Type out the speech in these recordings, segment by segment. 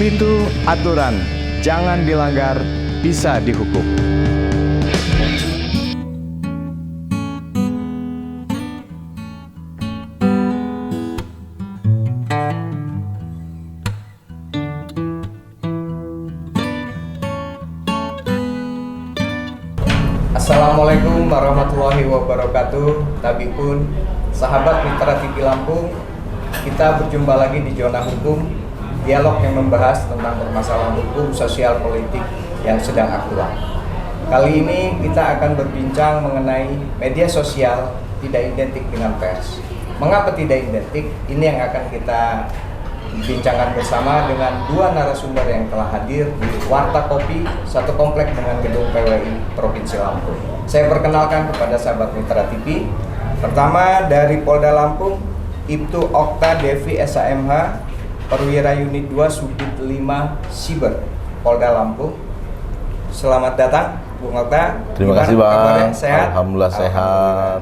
itu aturan, jangan dilanggar, bisa dihukum. Assalamualaikum warahmatullahi wabarakatuh. Tabipun, sahabat Mitra TV Lampung, kita berjumpa lagi di Zona Hukum, dialog yang membahas tentang permasalahan hukum, sosial, politik yang sedang aktual. Kali ini kita akan berbincang mengenai media sosial tidak identik dengan pers. Mengapa tidak identik? Ini yang akan kita bincangkan bersama dengan dua narasumber yang telah hadir di Warta Kopi, satu komplek dengan gedung PWI Provinsi Lampung. Saya perkenalkan kepada sahabat Mitra TV. Pertama dari Polda Lampung, Ibtu Okta Devi SHMH, Perwira Unit 2 Subdit 5 Siber, Polda Lampung. Selamat datang, Bung Okta. Terima kasih, Bang. Sehat? Alhamdulillah sehat.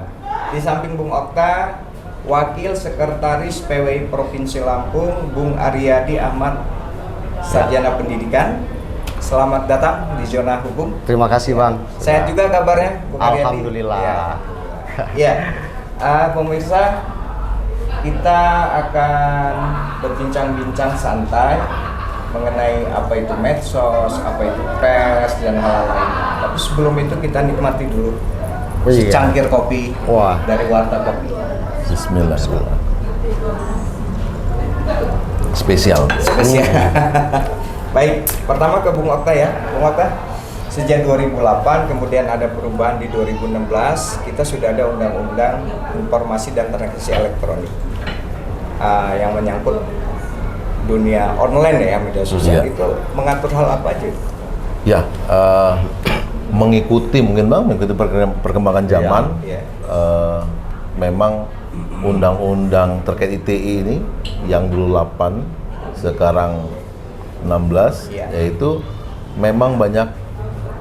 Di samping Bung Okta, Wakil Sekretaris PWI Provinsi Lampung, Bung Aryadi Ahmad, Sarjana Pendidikan. Selamat datang di Zona Hukum. Terima kasih, Bang. Sehat juga kabarnya, Bung Aryadi? Alhamdulillah. Ya, pemirsa, kita akan berbincang-bincang santai mengenai apa itu medsos, apa itu pers, dan hal lain. Tapi sebelum itu kita nikmati dulu secangkir kopi dari Warta Kopi. Bismillah. Spesial. Baik, pertama ke Bung Okta ya. Bung Okta, sejak 2008 kemudian ada perubahan di 2016, kita sudah ada Undang-Undang Informasi dan Transaksi Elektronik yang menyangkut dunia online ya, media sosial. Itu mengatur hal apa aja? Ya, mengikuti perkembangan zaman. Memang undang-undang terkait ITE ini yang dulu 8, sekarang 16, yaitu memang banyak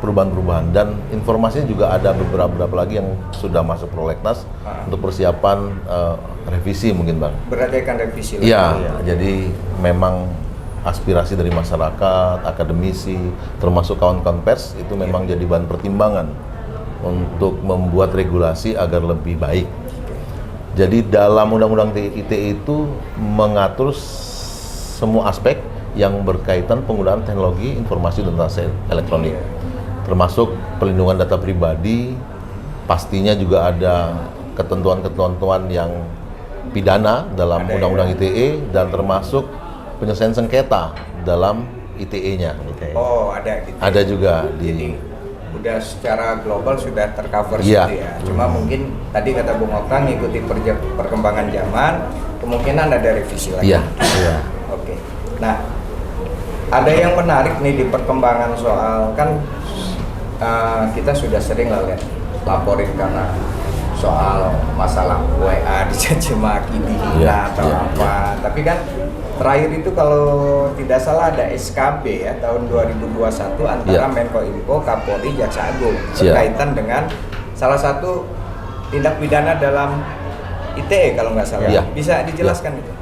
perubahan-perubahan, dan informasinya juga ada beberapa lagi yang sudah masuk prolegnas untuk persiapan revisi mungkin, Bang. Berarti akan revisi lagi? Ya, jadi memang aspirasi dari masyarakat, akademisi, termasuk kawan-kawan pers itu memang jadi bahan pertimbangan untuk membuat regulasi agar lebih baik. Jadi dalam Undang-Undang ITE itu mengatur semua aspek yang berkaitan penggunaan teknologi informasi dan transaksi elektronik, termasuk perlindungan data pribadi. Pastinya juga ada ketentuan-ketentuan yang pidana dalam Undang-Undang ITE, dan termasuk penyelesaian sengketa dalam ITE-nya. Oh, ada gitu. Ada juga Jadi, udah secara global sudah tercover ya. Gitu ya. Cuma mungkin tadi kata Bung Okta ngikuti perkembangan zaman, kemungkinan ada revisi lagi. Iya. Oke. Nah, ada yang menarik nih di perkembangan soal kan kita sudah sering lah lihat laporin karena soal masalah WA dicaci maki, dihina atau apa. Tapi kan terakhir itu kalau tidak salah ada SKB ya tahun 2021 antara Menko Info, Kapolri, Jaksa Agung berkaitan dengan salah satu tindak pidana dalam ITE kalau nggak salah. Bisa dijelaskan itu?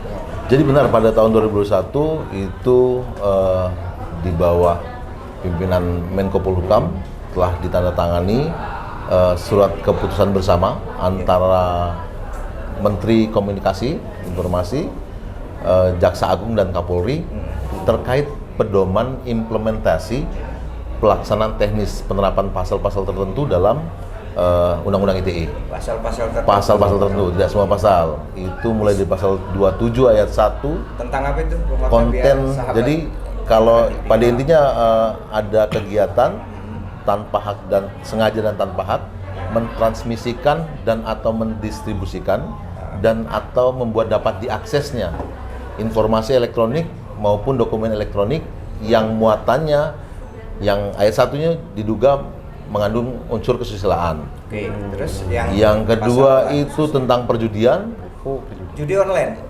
Jadi benar, pada tahun 2021 itu di bawah pimpinan Menko Polhukam telah ditandatangani surat keputusan bersama antara Menteri Komunikasi Informasi, Jaksa Agung dan Kapolri terkait pedoman implementasi pelaksanaan teknis penerapan pasal-pasal tertentu dalam Undang-Undang ITE. Pasal-pasal tertentu, tidak semua pasal. Itu mulai dari pasal 27 ayat 1 tentang apa itu? Konten. Jadi kalau pada intinya ada kegiatan tanpa hak dan sengaja dan tanpa hak mentransmisikan dan atau mendistribusikan dan atau membuat dapat diaksesnya informasi elektronik maupun dokumen elektronik yang muatannya, yang ayat satunya diduga mengandung unsur kesusilaan. Oke, terus yang kedua itu tentang perjudian. Judi online?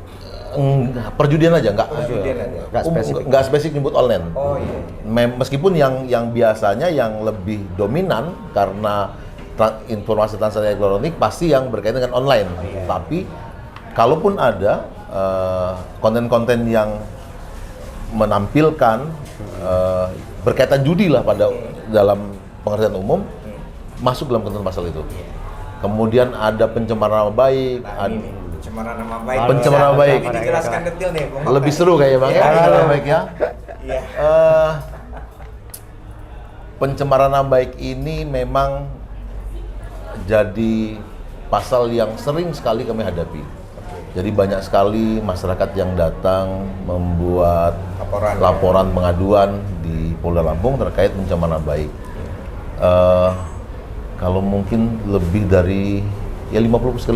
Perjudian aja, nggak spesifik nyebut online. Oh iya. Meskipun yang biasanya yang lebih dominan karena informasi transaksi elektronik pasti yang berkaitan dengan online. Tapi kalaupun ada konten-konten yang menampilkan berkaitan judi lah pada dalam pengertian umum masuk dalam ketentuan pasal itu. Kemudian ada pencemaran nama baik, Pencemaran nama baik. Pencemaran nama baik. Ini dijelaskan detail nih, Bung. lebih seru kayaknya Bang ya, pencemaran nama baik ya. Iya. Pencemaran nama baik ini memang jadi pasal yang sering sekali kami hadapi. Jadi banyak sekali masyarakat yang datang membuat laporan pengaduan di Polda Lampung terkait pencemaran nama baik. Kalau mungkin lebih dari ya 50%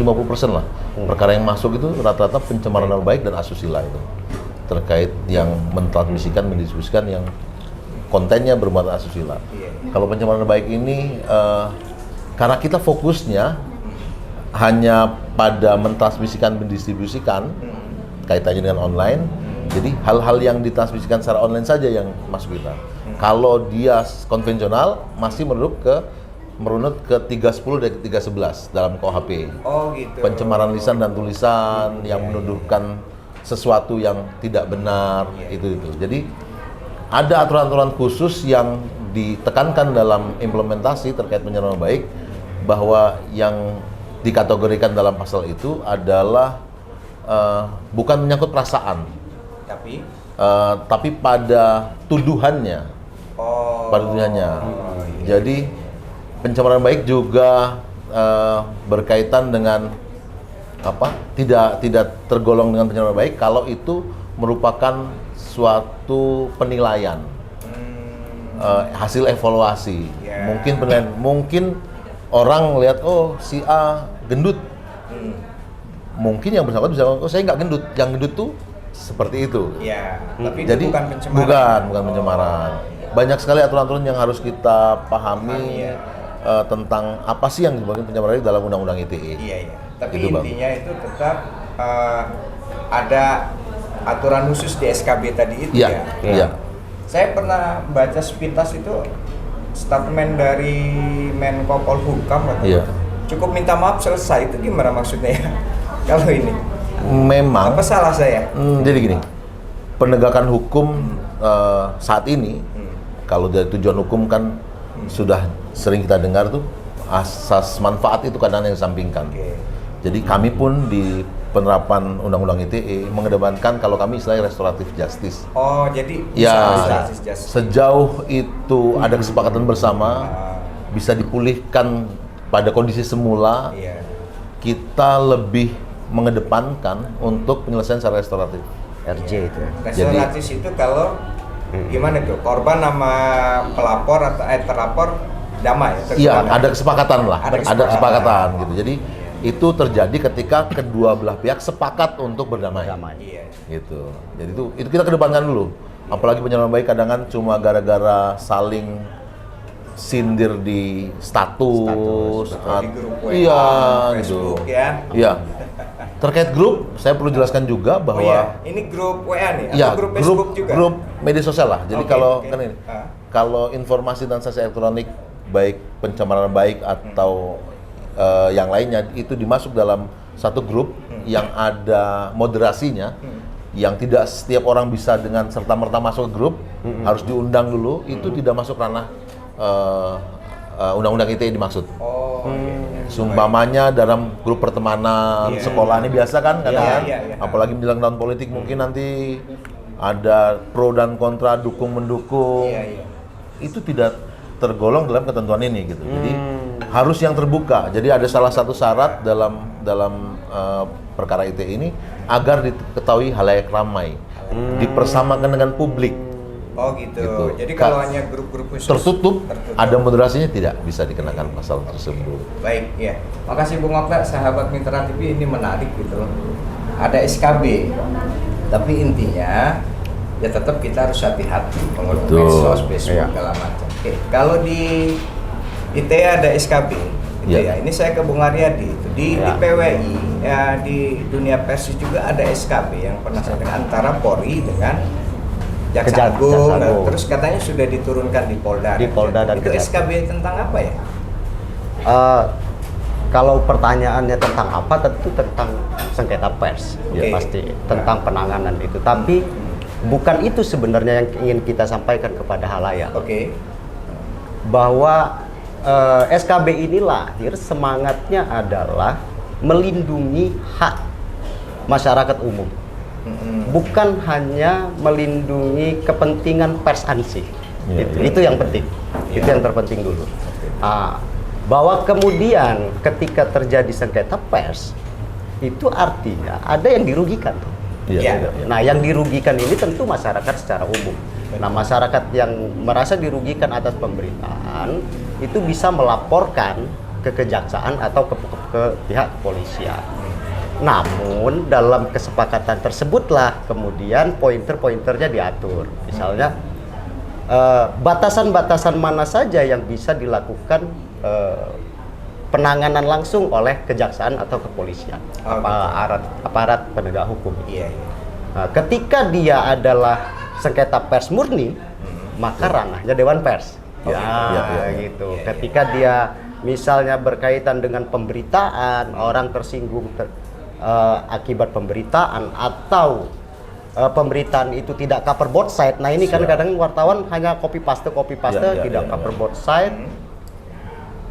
lah perkara yang masuk itu rata-rata pencemaran nama baik dan asusila itu terkait yang mentransmisikan, mendistribusikan yang kontennya bermuatan asusila. Kalau pencemaran nama baik ini karena kita fokusnya hanya pada mentransmisikan, mendistribusikan kaitannya dengan online, jadi hal-hal yang ditransmisikan secara online saja yang masuk kita. Kalau dia konvensional masih merunut ke 310 dan 311 dalam KUHP. Oh gitu. Pencemaran lisan dan tulisan yang menuduhkan sesuatu yang tidak benar, itu. Jadi ada aturan-aturan khusus yang ditekankan dalam implementasi terkait pencemaran nama baik, bahwa yang dikategorikan dalam pasal itu adalah bukan menyangkut perasaan, tapi pada tuduhannya. Pada tuduhannya. Jadi pencemaran baik juga berkaitan dengan apa? Tidak tergolong dengan pencemaran baik kalau itu merupakan suatu penilaian, hasil evaluasi. Mungkin penilaian, mungkin orang lihat oh si A gendut, mungkin yang bersangkutan bisa oh saya nggak gendut, yang gendut tuh seperti itu. Tapi jadi itu bukan pencemaran. Bukan pencemaran. Banyak sekali aturan-aturan yang harus kita pahami tentang apa sih yang disebut pencemaran dalam Undang-Undang ITE. Tapi itu, intinya itu tetap ada aturan khusus di SKB tadi itu ya. Iya. Saya pernah baca sepintas itu statement dari Menko Polhukam katanya. Cukup minta maaf selesai, itu gimana maksudnya ya? Kalau ini memang apa salah saya? Jadi gini, penegakan hukum saat ini kalau dari tujuan hukum kan sudah sering kita dengar tuh asas manfaat itu kadang yang disampingkan. Jadi kami pun di penerapan Undang-Undang ITE mengedepankan kalau kami istilahnya restoratif justice. Oh, jadi sejauh itu ada kesepakatan bersama bisa dipulihkan pada kondisi semula, kita lebih mengedepankan untuk penyelesaian secara restoratif. RJ itu. Restoratif itu kalau gimana tuh? Korban sama pelapor atau terlapor damai? Iya, ada kesepakatan lah. Ada kesepakatan gitu. Jadi itu terjadi ketika kedua belah pihak sepakat untuk berdamai. Gitu. Jadi itu kita kedepankan dulu. Apalagi pencemaran baik kadang cuma gara-gara saling sindir di status. Di grup WA, iya, Facebook gitu. ya. Iya. Terkait grup, saya perlu jelaskan juga bahwa ini grup WA nih, ya, atau grup Facebook juga? Grup media sosial lah. Jadi kalau informasi transaksi elektronik baik pencemaran baik atau yang lainnya itu dimasuk dalam satu grup yang ada moderasinya, yang tidak setiap orang bisa dengan serta-merta masuk ke grup, harus diundang dulu, itu tidak masuk ranah Undang-Undang ITE dimaksud. Sumpamanya dalam grup pertemanan, sekolah ini biasa kan kadang apalagi menjelang tahun politik mungkin nanti ada pro dan kontra, dukung mendukung. Itu tidak tergolong dalam ketentuan ini gitu. Jadi harus yang terbuka. Jadi ada salah satu syarat dalam perkara ITE ini agar diketahui halayak ramai, dipersamakan dengan publik. Oh gitu. Jadi kalau hanya grup-grup khusus tertutup, ada moderasinya tidak bisa dikenakan pasal tersebut. Baik, ya. Makasih Bung Okta, sahabat Mitra TV, ini menarik gitu loh. Ada SKB, tapi intinya ya tetap kita harus hati-hati menggunakan medsos, Facebook, segala macam. Oke, kalau di ITE ada SKB, gitu ya. Ini saya ke Bung Aryadi itu di PWI ya, di dunia pers juga ada SKB yang pernah saya dengar antara Polri dengan Jaksa Agung, terus katanya sudah diturunkan di Polda. Di Polda dan itu SKB tentang apa ya? Kalau pertanyaannya tentang apa, tentu tentang sengketa pers, pasti tentang penanganan itu. Tapi bukan itu sebenarnya yang ingin kita sampaikan kepada halayak. Oke. Bahwa SKB ini lahir semangatnya adalah melindungi hak masyarakat umum. Bukan hanya melindungi kepentingan pers ansih. Itu yang penting. Itu yang terpenting dulu. Bahwa kemudian ketika terjadi sengketa pers, itu artinya ada yang dirugikan. Nah, yang dirugikan ini tentu masyarakat secara umum. Nah, masyarakat yang merasa dirugikan atas pemberitaan itu bisa melaporkan ke kejaksaan atau ke pihak kepolisian. Namun dalam kesepakatan tersebutlah kemudian pointer-pointernya diatur. Misalnya batasan-batasan mana saja yang bisa dilakukan penanganan langsung oleh kejaksaan atau kepolisian, aparat penegak hukum. Nah, ketika dia adalah sengketa pers murni, maka ranahnya Dewan Pers. Gitu. Ketika dia misalnya berkaitan dengan pemberitaan, orang tersinggung akibat pemberitaan atau pemberitaan itu tidak cover both side. Nah, ini kan kadang wartawan hanya copy paste tidak cover both side,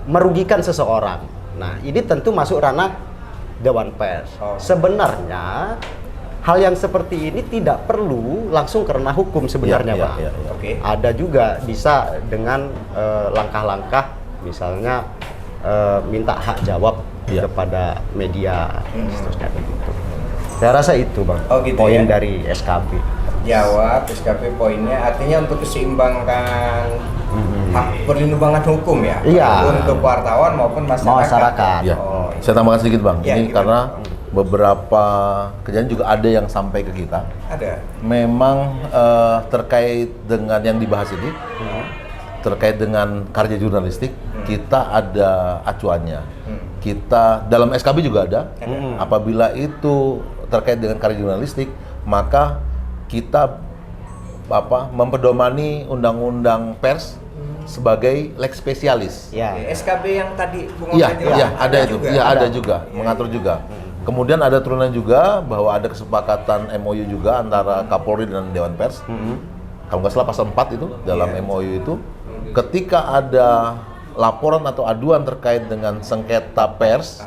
merugikan seseorang. Nah, ini tentu masuk ranah Dewan Pers. Sebenarnya hal yang seperti ini tidak perlu langsung karena hukum sebenarnya, Pak. Ada juga bisa dengan langkah-langkah, misalnya minta hak jawab kepada media, seterusnya begitu. Saya rasa itu, Bang, poin dari SKB. Jawab SKB poinnya artinya untuk keseimbangan hak perlindungan hukum ya, untuk wartawan maupun masyarakat. Saya tambahkan sedikit, Bang. Ini karena beberapa kejadian juga ada yang sampai ke kita. Ada. Memang terkait dengan yang dibahas ini, terkait dengan karya jurnalistik, kita ada acuannya. Kita dalam SKB juga ada. Apabila itu terkait dengan karya jurnalistik, maka kita mempedomani undang-undang pers sebagai lex spesialis. SKB yang tadi Bung ada itu. Ada juga, mengatur juga. Kemudian ada turunan juga bahwa ada kesepakatan MOU juga antara Kapolri dan Dewan Pers. Kalau nggak salah pasal 4 itu dalam MOU itu, ketika ada laporan atau aduan terkait dengan sengketa pers,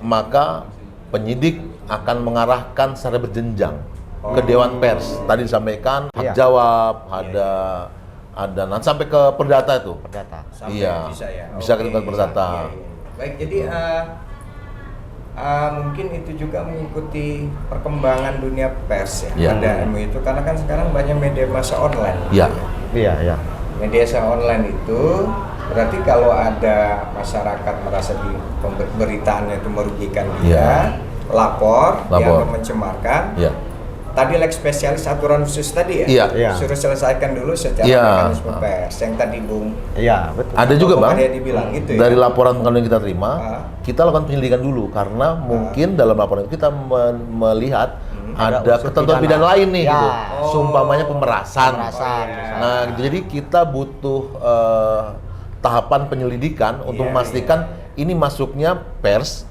maka penyidik akan mengarahkan secara berjenjang ke Dewan Pers. Tadi disampaikan hak jawab, ada nanti sampai ke perdata itu. Bisa ke tingkat perdata. Baik, jadi mungkin itu juga mengikuti perkembangan dunia pers pada MU itu, karena kan sekarang banyak media massa online. Media massa online itu berarti kalau ada masyarakat merasa di pemberitaannya itu merugikan dia, lapor. Yang mencemarkan. Tadi lex spesialis aturan khusus tadi suruh selesaikan dulu secara mekanisme pers yang tadi Bung. Betul. Ada juga, Bang. Dibilang gitu dari laporan yang kita terima, kita lakukan penyelidikan dulu karena mungkin dalam laporan itu kita melihat ada ketentuan pidana lain nih, gitu. Seumpamanya pemerasan. Nah, jadi kita butuh tahapan penyelidikan untuk memastikan ini masuknya pers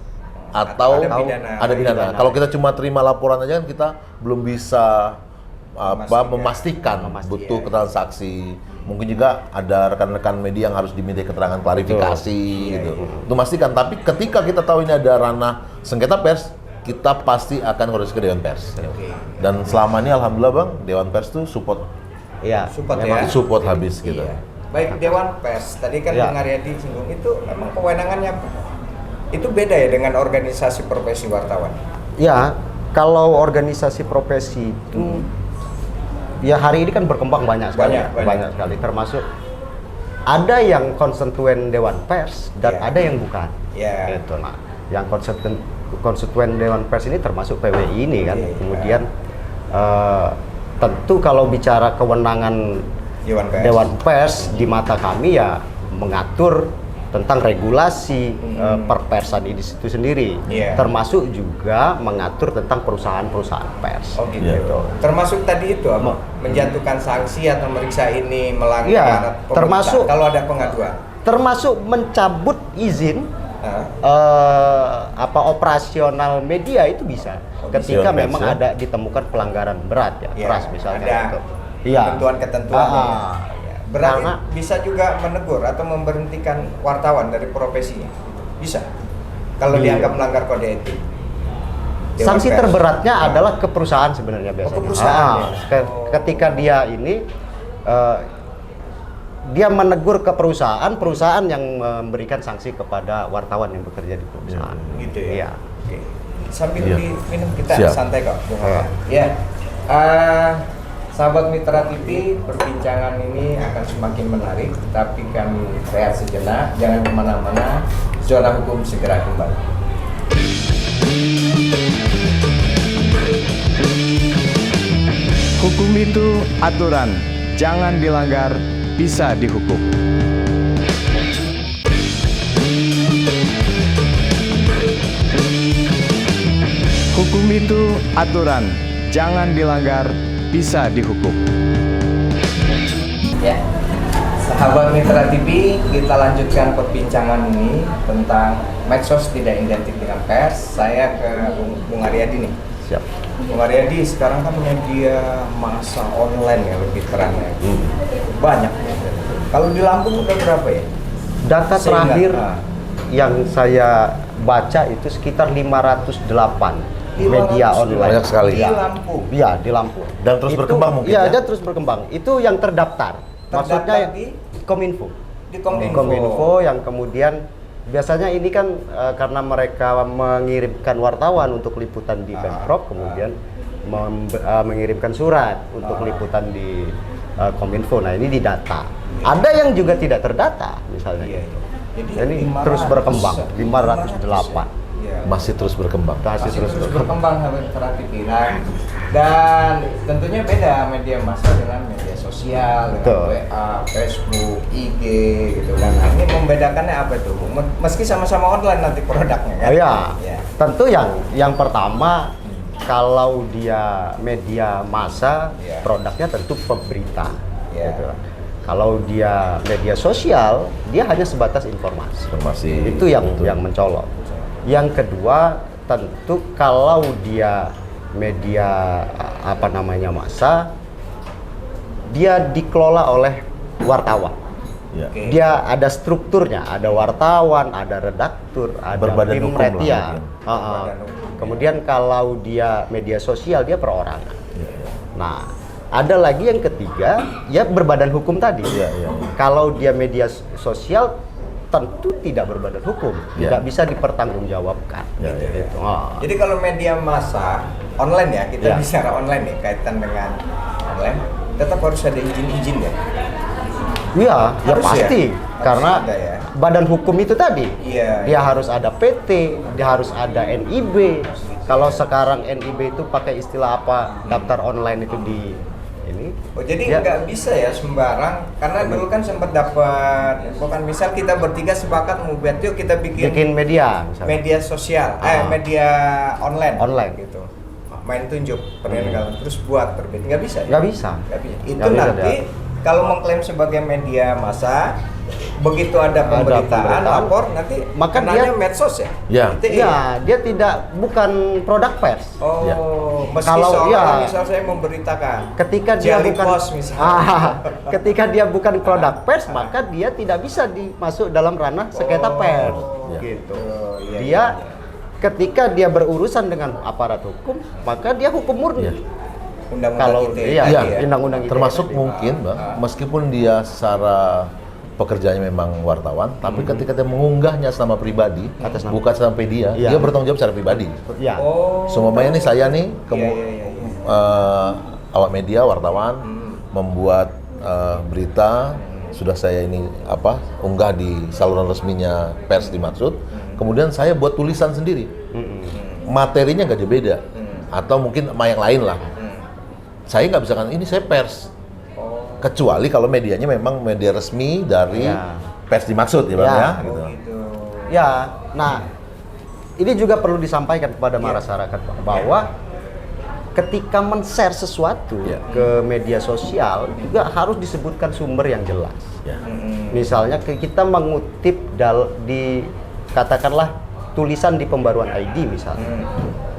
atau ada pidana. Kalau kita cuma terima laporan aja kan kita belum bisa memastikan, butuh keterangan saksi. Mungkin juga ada rekan-rekan media yang harus diminta keterangan klarifikasi gitu. Untuk memastikan, tapi ketika kita tahu ini ada ranah sengketa pers, kita pasti akan harus ke Dewan Pers. Dan selama ini alhamdulillah, Bang, Dewan Pers tuh support habis gitu. Baik, Dewan Pers tadi kan Bang Aryadi singgung, itu memang kewenangannya itu beda ya dengan organisasi profesi wartawan? Kalau organisasi profesi itu hari ini kan berkembang banyak sekali. Banyak sekali, termasuk ada yang konstituen Dewan Pers dan ada yang bukan. Gitu. Nah, yang konstituen Dewan Pers ini termasuk PWI ini kan. Kemudian tentu kalau bicara kewenangan Dewan Pers di mata kami mengatur tentang regulasi perpersan itu sendiri, termasuk juga mengatur tentang perusahaan-perusahaan pers. Gitu. Termasuk tadi itu menjatuhkan sanksi atau meriksa ini melanggar termasuk kalau ada pengaduan. Termasuk mencabut izin operasional media itu bisa ketika Pers, memang ya? ada ditemukan pelanggaran berat ya, keras misalnya ada gitu. Iya. ketentuan-ketentuan berarti Karena- bisa juga menegur atau memberhentikan wartawan dari profesinya, bisa kalau Iya. dianggap melanggar kode etik. Dewan Sanksi Pers. terberatnya adalah ke perusahaan sebenarnya biasanya. ke perusahaan, ya? Ketika dia ini dia menegur ke perusahaan yang memberikan sanksi kepada wartawan yang bekerja di perusahaan. Gitu ya. Iya. Oke. Sambil Iya. diminum kita Siap. santai kok. Iya. Ya. Sahabat Mitra TV, perbincangan ini akan semakin menarik, tapi kami rehat sejenak. Jangan kemana-mana. Zona Hukum segera kembali. Hukum itu aturan, jangan dilanggar, bisa dihukum. Hukum itu aturan, jangan dilanggar, bisa dihukum. Ya, sahabat Mitra TV, kita lanjutkan perbincangan ini tentang medsos tidak identik dengan pers. Saya ke Bung Aryadi nih. Siap. Bung Aryadi, sekarang kan media massa online ya lebih terangnya. Banyak. Kalau di Lampung udah berapa ya? Data Seingat, terakhir ah. yang saya baca itu sekitar 508 media 508. online. Banyak sekali. Di Lampung. Iya, di Lampung. Dan terus berkembang mungkin Iya, ya? dan terus berkembang. Itu yang terdaftar. Terdaftar Maksudnya di? Kominfo. Di Kominfo. Kominfo yang kemudian biasanya ini kan karena mereka mengirimkan wartawan untuk liputan di Pemprov, kemudian mengirimkan surat untuk liputan di Kominfo. Nah, ini didata. Ada yang juga tidak terdata misalnya. Iya, gitu. Jadi Ini 500 terus berkembang, ya? 508. Iya. Masih terus berkembang. Masih terus berkembang. berkembang sampai terakhir pikiran. Dan tentunya beda media massa dengan media sosial, dengan Betul. WA, Facebook, IG gitu kan. Nah, ini membedakannya apa tuh? Meski sama-sama online nanti produknya kan? Iya. Ya. Tentu yang pertama kalau dia media massa, Iya. produknya tentu pemberita. Iya. Gitu. Kalau dia media sosial, dia hanya sebatas informasi. Informasi. Itu yang Betul. yang mencolok. Yang kedua, tentu kalau dia media massa, dia dikelola oleh wartawan. Ya. Oke. Dia ada strukturnya, ada wartawan, ada redaktur, ada Berbadan tim hukum lah media. mungkin. Berbadan hukum. Kemudian kalau dia media sosial, dia perorangan. Ya, ya. Nah, ada lagi yang ketiga, ya berbadan hukum tadi. Iya, iya. Kalau dia media sosial, tentu tidak berbadan hukum, Iya. tidak bisa dipertanggungjawabkan. Ya, ya, ya. Gitu. Oh. Jadi kalau media massa online ya, kita Ya. bicara online nih kaitan dengan online, tetap harus ada izin-izin ya. Iya, ya Harus pasti. ya? Harus Karena ada ya? badan hukum itu tadi, Iya, dia iya. harus ada PT, dia harus ada NIB. Kalau sekarang NIB itu pakai istilah apa? Daftar online itu di ini. Oh jadi Ya. nggak bisa ya sembarang, karena dulu kan sempat dapat, bukan misal kita bertiga sepakat mau buat yuk kita Bikin media misalnya. media sosial, Ah. media online, Online. gitu, main tunjuk perniagaan terus buat terbit, nggak bisa. ya? Nggak bisa. Nggak bisa. Itu Nggak bisa, nanti kalau mengklaim sebagai media massa, begitu ada pemberitaan, pemberitaan, lapor nanti maka kenanya dia- medsos ya. Ya. ITE. Iya, dia tidak bukan produk pers. Oh, Ya. meski Kalau seolah iya. misal saya memberitakan Ketika dia Jelly bukan Post misalnya. ketika dia bukan produk pers, maka dia tidak bisa dimasuk dalam ranah sengketa pers. Ya. Gitu. Iya, Dia iya, ketika dia berurusan dengan aparat hukum, maka dia hukum murni. Ya. Undang-undang Kalau ITE iya, tadi Iya, ya. undang-undang ITE termasuk tadi. mungkin, Bang, meskipun dia secara pekerjaannya memang wartawan, tapi ketika dia mengunggahnya sama pribadi, Atas nama- bukan sampai dia, Iya. dia bertanggung jawab secara pribadi. Ya. Oh. Semuanya nih saya nih, Iya, iya, iya, iya. awak media, wartawan, membuat berita, sudah saya ini unggah di saluran resminya pers dimaksud, kemudian saya buat tulisan sendiri, materinya nggak jauh beda, atau mungkin sama yang lain lah. Saya nggak bisa kan ini saya pers, kecuali kalau medianya memang media resmi dari Ya. pers dimaksud ya Bang Ya. ya. Oh, Gitu. gitu. Ya, nah ini juga perlu disampaikan kepada masyarakat Pak, bahwa ketika men-share sesuatu Ya. ke media sosial juga harus disebutkan sumber yang jelas. Ya. Misalnya kita mengutip di katakanlah tulisan di pembaruan ID misalnya,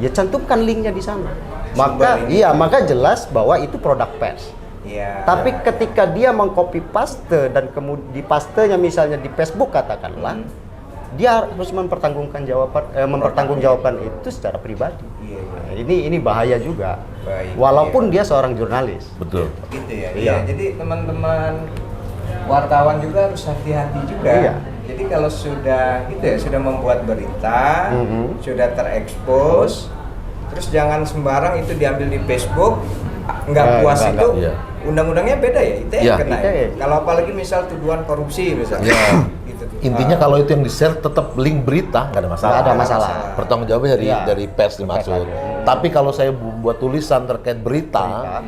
ya cantumkan linknya di sana. Maka jelas bahwa itu produk pers. Tapi ketika dia mengcopy paste dan kemudian di pastenya misalnya di Facebook katakanlah, dia harus mempertanggungjawabkan itu secara pribadi. Nah, ini bahaya juga. Walaupun dia seorang jurnalis. Betul. Gitu ya. Iya. Jadi teman-teman wartawan juga harus hati-hati juga. Iya. Jadi kalau sudah sudah membuat berita, sudah terekspos, terus jangan sembarang itu diambil di Facebook. Nggak puas itu. Iya. Undang-undangnya beda ya, ITE Ya. kena. Kalau apalagi misal tuduhan korupsi misalnya. Ya. Gitu. Intinya kalau itu yang di-share tetap link berita, nggak ada masalah. Nggak ada masalah. Pertanggungjawabannya dari pers dimaksud. Tapi kalau saya buat tulisan terkait berita,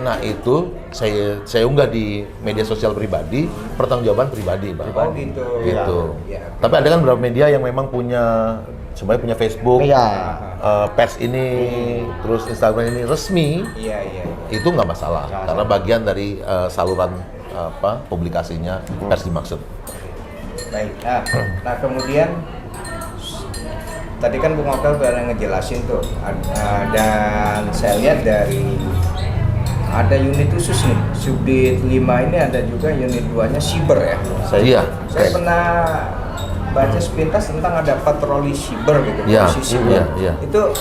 nah itu saya unggah di media sosial pribadi, pertanggungjawaban pribadi, Bang. Oh gitu. Gitu. Ya. Tapi ada kan beberapa media yang memang semuanya punya Facebook, pers ini, terus Instagram ini resmi. Iya. Itu nggak masalah, karena bagian dari saluran publikasinya pers dimaksud. Baik. Nah kemudian tadi kan Bung Okel udah ngejelasin tuh, dan saya lihat ada unit khusus nih, subdit 5 ini ada juga unit 2-nya siber ya. Saya pernah baca sepintas tentang ada patroli siber gitu, polisi siber. Itu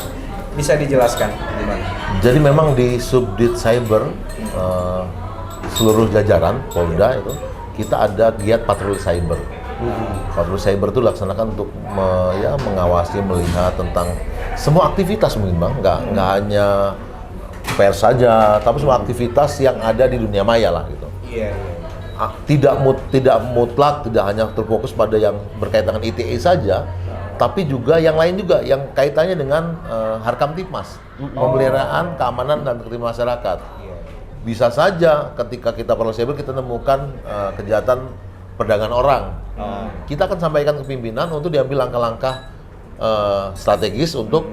bisa dijelaskan gimana? Jadi memang di subdit cyber seluruh jajaran Polda itu kita ada giat patroli cyber. Patroli cyber itu dilaksanakan untuk mengawasi, melihat tentang semua aktivitas mungkin Bang, nggak hanya pers saja, tapi semua aktivitas yang ada di dunia maya lah gitu. Iya. Tidak mutlak, tidak hanya terfokus pada yang berkaitan dengan ITE saja, tapi juga yang lain juga yang kaitannya dengan Harkamtipmas, pemeliharaan keamanan dan ketertiban masyarakat. Bisa saja ketika kita patroli cyber kita menemukan kejahatan perdagangan orang, kita akan sampaikan ke pimpinan untuk diambil langkah-langkah strategis untuk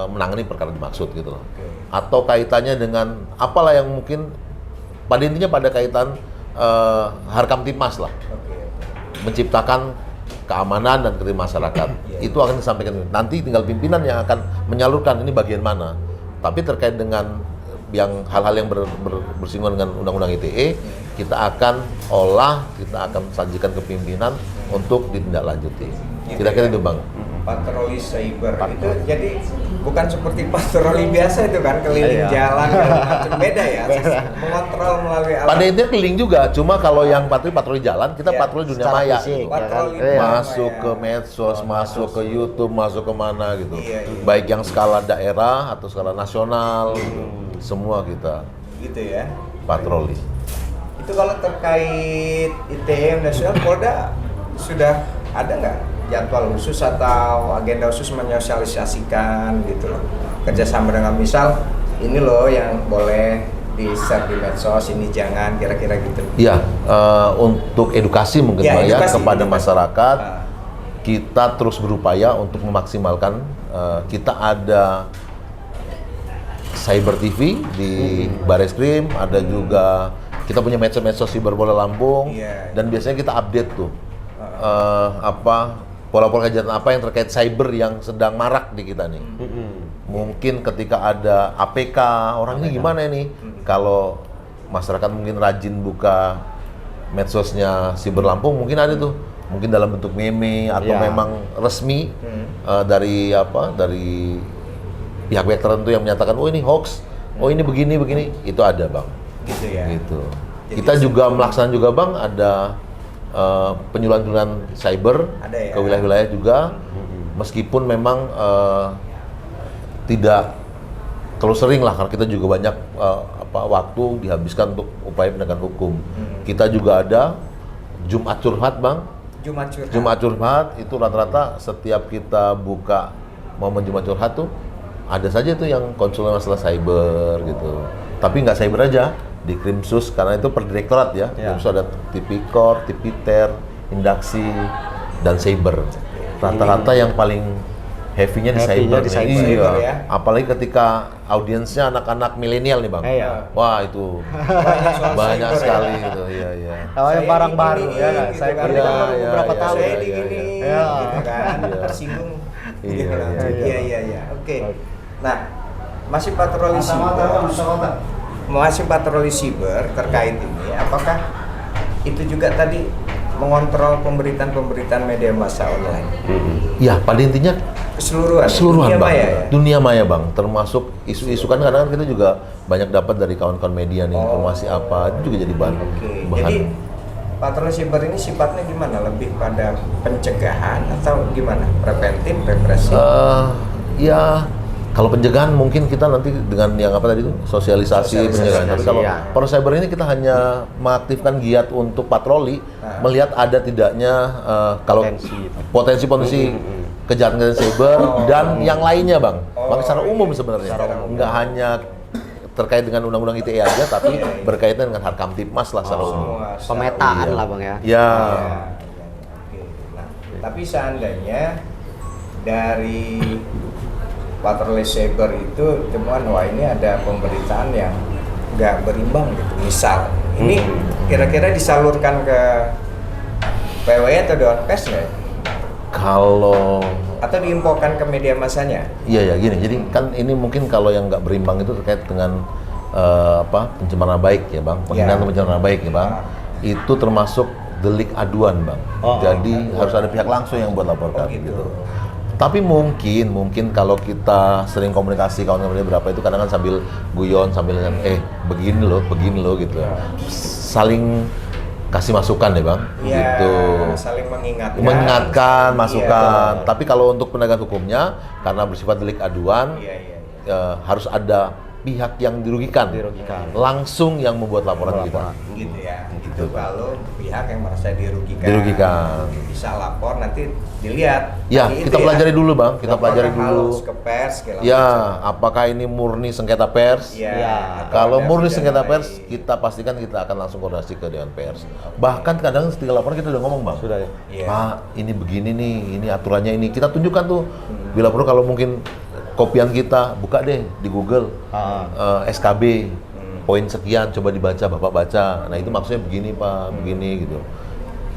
menangani perkara dimaksud gitu loh. Atau kaitannya dengan apalah yang mungkin pada intinya pada kaitan Harkamtipmas lah, menciptakan keamanan dan ketertiban masyarakat. Itu akan disampaikan nanti, tinggal pimpinan yang akan menyalurkan ini bagian mana. Tapi terkait dengan yang hal-hal yang bersinggungan dengan Undang-Undang ITE, kita akan olah, kita akan sajikan ke pimpinan untuk ditindaklanjuti. Kira-kira itu Bang. Patroli cyber itu jadi bukan seperti patroli biasa itu kan, keliling jalan macam beda ya, mengontrol melalui alat. Pada intinya keliling juga, cuma kalau yang patroli jalan, kita patroli dunia maya gitu. Masuk ke medsos, masuk ke YouTube, masuk ke mana gitu. Baik yang skala daerah atau skala nasional gitu. Semua kita gitu ya patroli. Itu kalau terkait ITE nasional, Polda sudah ada nggak jadwal khusus atau agenda khusus menyosialisasikan gitu loh, kerjasama dengan misal ini loh yang boleh di-share di medsos, ini jangan, kira-kira gitu. Iya, untuk edukasi mungkin kepada masyarakat, kita terus berupaya untuk memaksimalkan. Kita ada Cyber TV di Bareskrim, ada juga kita punya medsos Siber Polda Lampung, dan biasanya kita update tuh pola-pola kejahatan apa yang terkait cyber yang sedang marak di kita nih. Mungkin ketika ada APK, orang ini gimana ini? Kalau masyarakat mungkin rajin buka medsosnya Siber Lampung, mungkin ada tuh, mungkin dalam bentuk meme atau memang resmi dari pihak-pihak tertentu yang menyatakan, oh ini hoax, oh ini begini, itu ada Bang. Gitu ya. Gitu. Kita juga melaksanakan juga Bang, ada penyuluhan cyber ke wilayah-wilayah juga, meskipun memang tidak terlalu sering lah, karena kita juga banyak waktu dihabiskan untuk upaya penegakan hukum. Kita juga ada Jumat Curhat Bang. Jumat Curhat itu rata-rata setiap kita buka momen Jumat Curhat tuh ada saja tuh yang konsul masalah cyber gitu. Tapi nggak cyber aja, di Krimsus, karena itu per direktorat ya. Krimsus ada Tipikor, Tipiter, Indaksi, dan Cyber. Rata-rata yang paling heavy-nya di Heavy-nya cyber. di nih. cyber, Iya. ya. Apalagi ketika audiensnya anak-anak milenial nih bang. Iya. Wah itu Soal banyak cyber, sekali ya. gitu. Iya iya. Awalnya Saya barang diginiin, baru ya kan. gitu Saya kan. ini kan baru Iya, beberapa iya, tahun. Saya iya, digini, iya. gitu kan, Iya. tersinggung. Iya, Gitu kan. iya, Iya, iya. Oke. Nah, masih patroli siber terkait ini, apakah itu juga tadi mengontrol pemberitaan media massa online? Ya pada intinya Keseluruhan keseluruhan dunia bang, maya ya? dunia maya bang, termasuk isu-isu kan kadang kita juga banyak dapat dari kawan-kawan media nih informasi apa itu juga jadi bahan. Oke, bahan. jadi patroli siber ini sifatnya gimana? Lebih pada pencegahan atau gimana? Preventif, represif? Ya kalau pencegahan mungkin kita nanti dengan yang apa tadi itu sosialisasi pencegahan. Tapi kalau ya. para cyber ini kita hanya mengaktifkan giat untuk patroli, melihat ada tidaknya kalau potensi kejahatan cyber dan yang lainnya bang. Bang secara umum sebenarnya, nggak hanya terkait dengan undang-undang ITE aja, tapi berkaitan dengan Harkamtibmas lah secara umum. Pemetaan Iya. lah bang ya. Ya. Oke. Nah, tapi seandainya dari patroli cyber itu temuan wah ini ada pemberitaan yang nggak berimbang gitu. Misal, ini kira-kira disalurkan ke PW atau Dewan Pers nggak? Kalau Atau diinfokan ke media massanya? iya ya gini, jadi kan ini mungkin kalau yang nggak berimbang itu terkait dengan pencemaran baik ya bang, penghinaan atau pencemaran baik ya bang, itu termasuk delik aduan bang. Jadi harus ada pihak langsung yang buat laporkan gitu. Tapi mungkin kalau kita sering komunikasi kawan-kawan berapa itu kadang kan sambil guyon sambil begini loh gitu, saling kasih masukan deh bang, Ya, gitu. saling Mengingatkan masukan. Iya. Tapi kalau untuk penegak hukumnya karena bersifat delik aduan, harus ada pihak yang dirugikan, langsung yang membuat laporan kita. Gitu ya. Itu kalau pihak yang merasa dirugikan. Bisa lapor nanti dilihat. Ya, Tadi kita itu pelajari dulu bang, kita Laporkan pelajari dulu. halus ke pers, segala Ya, macam. apakah ini murni sengketa pers? Iya. Atau Kalau ada murni pidana sengketa pers, lain. kita pastikan kita akan langsung koordinasi ke Dewan Pers. Bahkan kadang setelah laporan kita udah ngomong bang, Sudah ya. Iya. Pak, ini begini nih, ini aturannya ini. Kita tunjukkan tuh, bila perlu kalau mungkin kopian kita, buka deh di Google, SKB, poin sekian, coba dibaca, Bapak baca. Nah itu maksudnya begini Pak, begini gitu.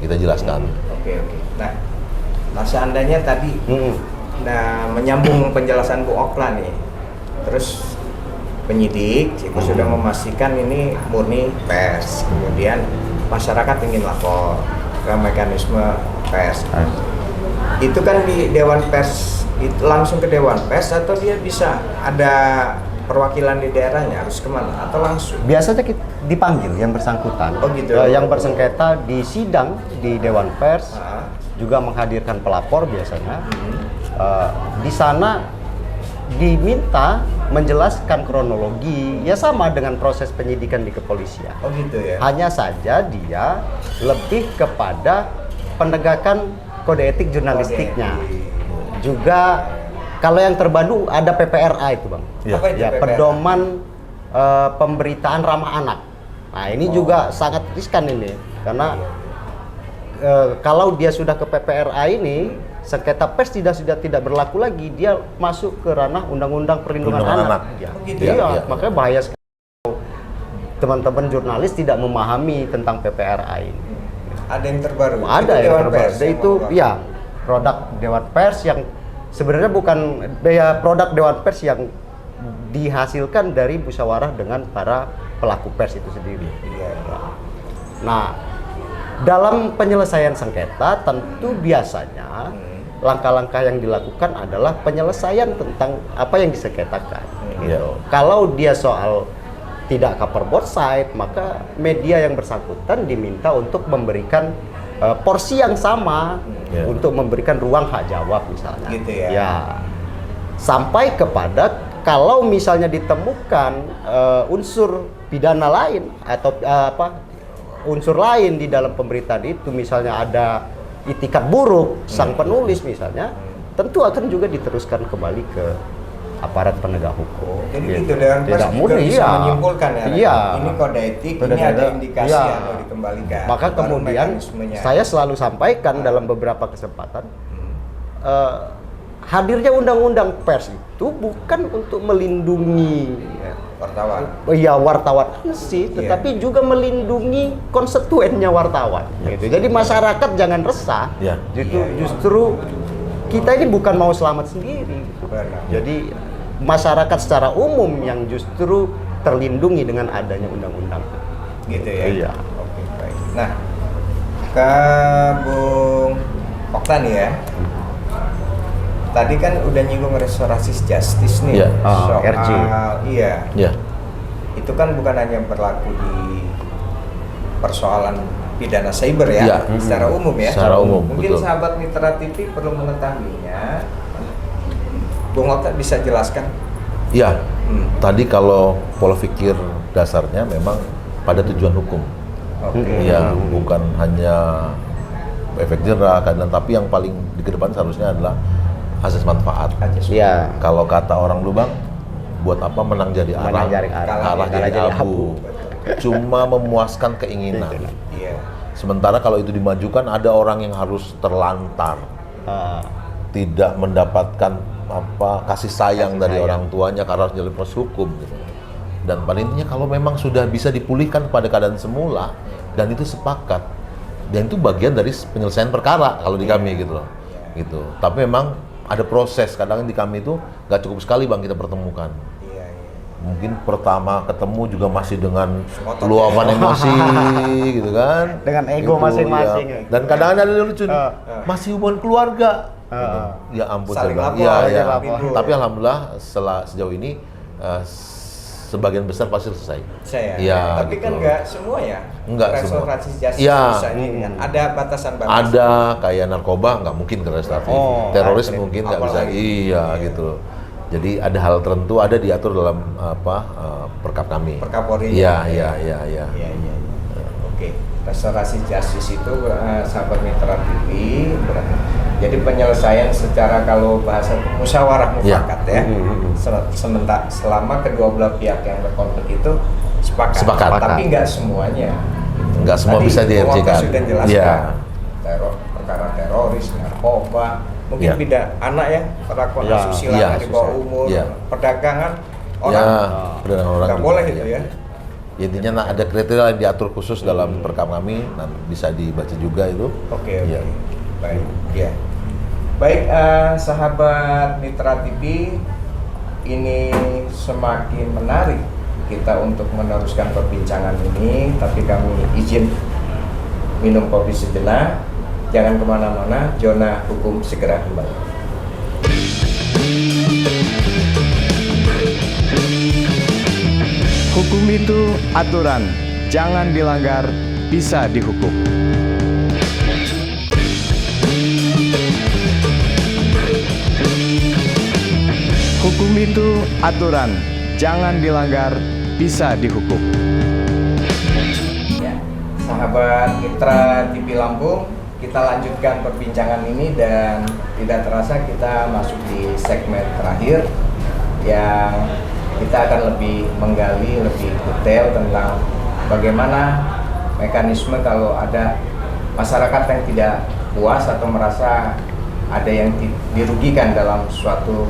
Kita jelaskan. Oke. Nah seandainya tadi, nah menyambung penjelasan Bu Okla nih, terus penyidik itu sudah memastikan ini murni pers, kemudian masyarakat ingin lapor ke mekanisme pers. Itu kan di Dewan Pers, itu langsung ke Dewan Pers atau dia bisa ada perwakilan di daerahnya, harus kemana atau langsung? Biasanya kita dipanggil yang bersangkutan. Oh gitu. Yang bersengketa di sidang di Dewan Pers juga menghadirkan pelapor biasanya. Di sana diminta menjelaskan kronologi, ya sama dengan proses penyidikan di kepolisian. Oh gitu ya. Hanya saja dia lebih kepada penegakan kode etik jurnalistiknya. Juga kalau yang terbaru ada PPRA itu bang. Apa itu Ya, PPRA? pedoman pemberitaan ramah anak. Nah ini juga sangat riskan ini karena kalau dia sudah ke PPRA ini sengketa pers sudah tidak berlaku lagi, dia masuk ke ranah undang-undang perlindungan anak. Ya. Oh, gitu Iya, ya? makanya bahaya sekali teman-teman jurnalis tidak memahami tentang PPRA ini. Ada yang terbaru. Ada Itu yang Dewan terbaru. Pers yang Itu mengeluarkan. ya produk Dewan Pers yang sebenarnya bukan produk Dewan Pers yang dihasilkan dari musyawarah dengan para pelaku pers itu sendiri. Iya. Nah, dalam penyelesaian sengketa tentu biasanya langkah-langkah yang dilakukan adalah penyelesaian tentang apa yang disengketakan. Gitu. Kalau dia soal tidak cover both side, maka media yang bersangkutan diminta untuk memberikan porsi yang sama untuk memberikan ruang hak jawab misalnya. Gitu ya. Ya. Sampai kepada kalau misalnya ditemukan unsur pidana lain atau unsur lain di dalam pemberitaan itu, misalnya ada itikat buruk sang penulis misalnya, tentu akan juga diteruskan kembali ke aparat penegak hukum. Jadi Gitu. gitu Dewan Pers Tidak juga murni, bisa iya. menyimpulkan ya. Iya. Ini kode etik, Kode ini ada etik, indikasi iya. yang mau dikembalikan. Maka Baru kemudian mekanismenya. saya selalu sampaikan dalam beberapa kesempatan, hadirnya undang-undang pers itu bukan untuk melindungi wartawan. wartawan sih, tetapi juga melindungi konstituennya wartawan. Gitu. Jadi masyarakat jangan resah. Justru kita ini bukan mau selamat sendiri. Jadi masyarakat secara umum yang justru terlindungi dengan adanya undang-undang. Gitu ya. Iya. Oke, baik. Nah, ke Bung Okta nih ya. Tadi kan udah nyinggung restoratif justice nih. Iya. Soal RJ. Iya. Itu kan bukan hanya berlaku di persoalan pidana cyber ya, Iya. secara umum ya. Secara umum, Mungkin betul. sahabat Mitra TV perlu mengetahuinya. Bung Okta bisa jelaskan? Ya, tadi kalau pola pikir dasarnya memang pada tujuan hukum. Oke. Ya, bukan hanya efek jerah, keadilan, tapi yang paling di kedepan seharusnya adalah asas manfaat. Iya. Kalau kata orang dulu Bang, buat apa menang jadi arang, Menang jadi arang, kalah kalah jadi jadi abu. Cuma memuaskan keinginan. Iya. Sementara kalau itu dimajukan, ada orang yang harus terlantar, tidak mendapatkan kasih sayang dari orang tuanya karena harus jalur proses hukum. Gitu. Dan pada intinya kalau memang sudah bisa dipulihkan pada keadaan semula dan itu sepakat, dan itu bagian dari penyelesaian perkara kalau di kami gitu loh. Gitu. Tapi memang ada proses, kadang di kami itu nggak cukup sekali Bang kita pertemukan. Mungkin pertama ketemu juga masih dengan luapan emosi gitu kan. Dengan ego masing-masing. Ya. Dan kadang-kadang ada lucu nih, masih hubungan keluarga. Gitu. Ya ampun Saling saya bilang. lapor, Iya. lapor. Tapi alhamdulillah sejauh ini sebagian besar pasti selesai. Iya, Tapi gitu. kan nggak semua ya. Nggak semua. Restoratif justice Iya. bisa ini kan. Ada batasan-batasan. Ada kayak narkoba nggak mungkin ke restoratif, teroris ada. mungkin nggak bisa, Apalagi. iya gitu. Jadi ada hal tertentu ada diatur dalam perkap kami. Perkapolri. Iya. Iya. Oke. Restorasi justice itu sahabat Mitra TV jadi penyelesaian secara kalau bahasa musyawarah mufakat ya. Sementara selama kedua belah pihak yang berkonflik itu sepakat. Tapi nggak semuanya. Nggak semua Tadi bisa Bung Okta di-RJ-kan. sudah jelaskan. Iya. Perkara teroris, narkoba, mungkin Iya. beda anak ya, perlakuan Iya. asusila Iya, di bawah asusila. umur, Iya. perdagangan Ya, orang perdagangan orang nggak juga. boleh gitu ya. Intinya ada kriteria yang diatur khusus dalam perkap kami, dan bisa dibaca juga itu. Oke. Iya. Baik, ya. Baik, sahabat Mitra TV, ini semakin menarik kita untuk meneruskan perbincangan ini, tapi kami izin minum kopi sejenak. Jangan kemana-mana, Zona Hukum segera kembali. Hukum itu aturan, jangan dilanggar, bisa dihukum. Hukum itu aturan, jangan dilanggar, bisa dihukum. Ya, sahabat Mitra TV Lampung, kita lanjutkan perbincangan ini dan tidak terasa kita masuk di segmen terakhir yang kita akan lebih menggali lebih detail tentang bagaimana mekanisme kalau ada masyarakat yang tidak puas atau merasa ada yang dirugikan dalam suatu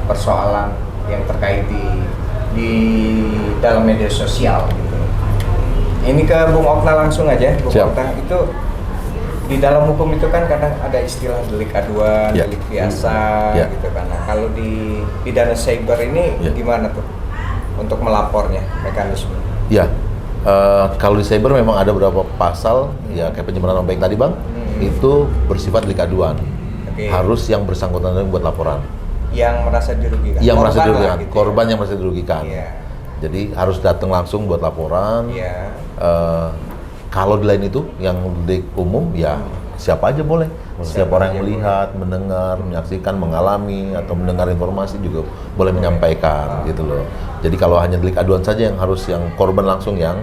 persoalan yang terkait di dalam media sosial gitu. Ini ke Bung Okta langsung aja, Bung Siap. Okta, itu di dalam hukum itu kan kadang ada istilah delik aduan, Ya. delik biasa Ya. gitu kan. Nah, kalau di pidana cyber ini Ya. gimana tuh untuk melapornya, mekanisme? Ya, kalau di cyber memang ada beberapa pasal, ya kayak pencemaran nama baik tadi Bang, itu bersifat delik aduan. Oke. Harus yang bersangkutan yang buat laporan. Yang merasa dirugikan. Yang merasa Korban lah dirugikan, gitu ya. korban yang merasa dirugikan. Iya. Jadi harus datang langsung buat laporan. Iya. Kalau di lain itu, yang delik umum, ya siapa aja boleh. Siapa orang yang aja melihat, mendengar, menyaksikan, mengalami, atau mendengar informasi juga boleh menyampaikan gitu loh. Jadi kalau hanya delik aduan saja yang harus yang korban langsung yang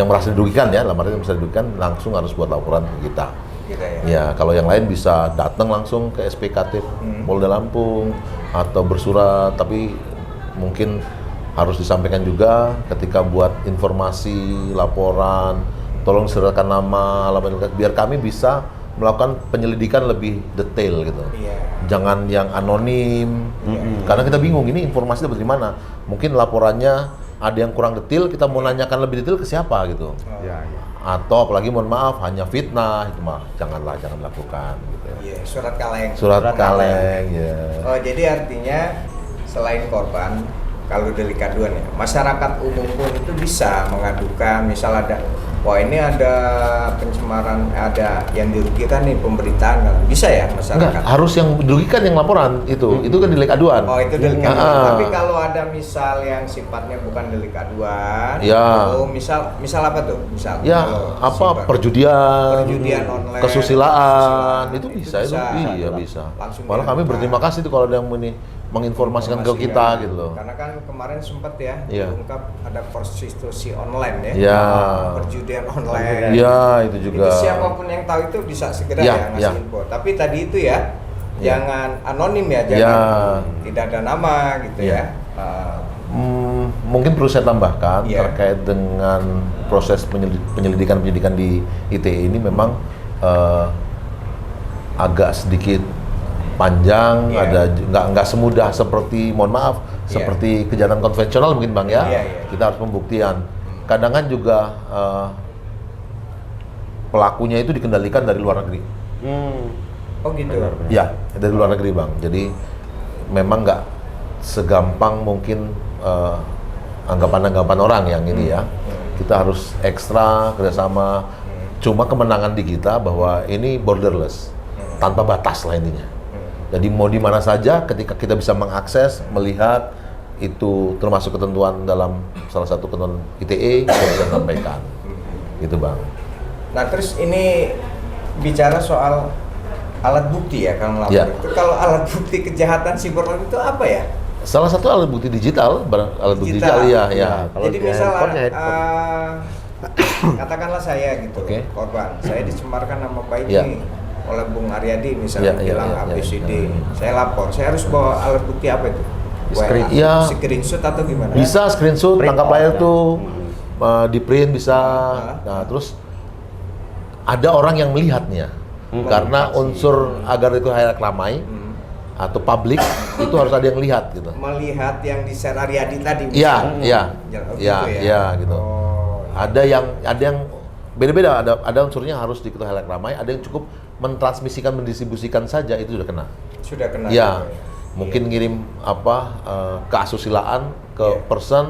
merasa dirugikan ya, dalam arti merasa dirugikan langsung harus buat laporan ke kita. Gitu ya. Ya, kalau yang lain bisa datang langsung ke SPKT Polda Lampung atau bersurat, tapi mungkin harus disampaikan juga ketika buat informasi, laporan, tolong serahkan nama, alamat, biar kami bisa melakukan penyelidikan lebih detail gitu. Iya. Jangan yang anonim, karena kita bingung ini informasi dari mana. Mungkin laporannya ada yang kurang detail, kita mau nanyakan lebih detail ke siapa gitu. Ya, ya. Atau apalagi mohon maaf jangan jangan lakukan gitu. Iya, surat kaleng. Surat kaleng ya. Oh, jadi artinya selain korban, kalau delik aduan ya, masyarakat umum pun itu bisa mengadukan, misal ada, wah ini ada pencemaran, ada yang dirugikan nih pemberitaan, kan? Bisa ya masyarakat? Enggak, harus yang dirugikan yang laporan itu kan delik aduan. Oh, itu delik aduan. Tapi kalau ada misal yang sifatnya bukan delik aduan, ya. oh, misal apa tuh? Misal ya apa perjudian online, kesusilaan itu bisa. Iya langsung bisa. Malah kami berterima kasih tuh kalau ada yang menginformasikan ke kita gitu loh. Karena kan kemarin sempat ya Iya. diungkap ada prostitusi online ya. Iya. Perjudian online. Iya, itu juga. Itu siapapun yang tahu itu bisa segera Iya, ya ngasih iya. info. Tapi tadi itu ya, Iya. jangan anonim ya, jangan Iya. tidak ada nama gitu Iya. ya. Mungkin perlu saya tambahkan Iya. terkait dengan proses penyelidikan di ITE ini memang agak sedikit panjang, Iya. ada nggak semudah seperti, mohon maaf, Iya. seperti kejahatan konvensional mungkin Bang ya. Iya, iya. Kita harus pembuktian. Kadang kan juga pelakunya itu dikendalikan dari luar negeri. Oh gitu. Ya, dari luar negeri Bang. Jadi memang nggak segampang mungkin anggapan-anggapan orang yang ini ya. Kita harus ekstra kerjasama. Cuma kemenangan di kita bahwa ini borderless, tanpa batas lah intinya. Jadi mau di mana saja ketika kita bisa mengakses, melihat itu termasuk ketentuan dalam salah satu ketentuan ITE kita bisa sampaikan. Gitu Bang. Nah terus ini bicara soal alat bukti ya kalau lapor. Ya. Itu kalau alat bukti kejahatan siber itu apa ya? Salah satu alat bukti digital, alat bukti digital ya. Kalau Jadi di misalnya handphone, katakanlah saya gitu, Oke. korban, saya dicemarkan nama baik Ya. nih oleh Bung Aryadi misalnya Ya, bilang ya, ya, ABCD, ya. saya lapor, saya harus bawa alat bukti apa itu? Screen. Ya. Screenshot atau gimana? Bisa screenshot, Print tangkap out, layar ya. tuh, di print bisa. Nah terus ada orang yang melihatnya, karena unsur agar itu halayak ramai atau publik itu harus ada yang lihat gitu. Melihat yang di share Aryadi tadi. Iya, iya, Oh, iya, gitu ya? iya gitu. Oh, Ada yang beda-beda. Ada unsurnya harus diketahui halayak ramai. Ada yang cukup mentransmisikan, mendistribusikan saja itu sudah kena. sudah kena. Ya, juga ya? mungkin ngirim keasusilaan ke Iya. person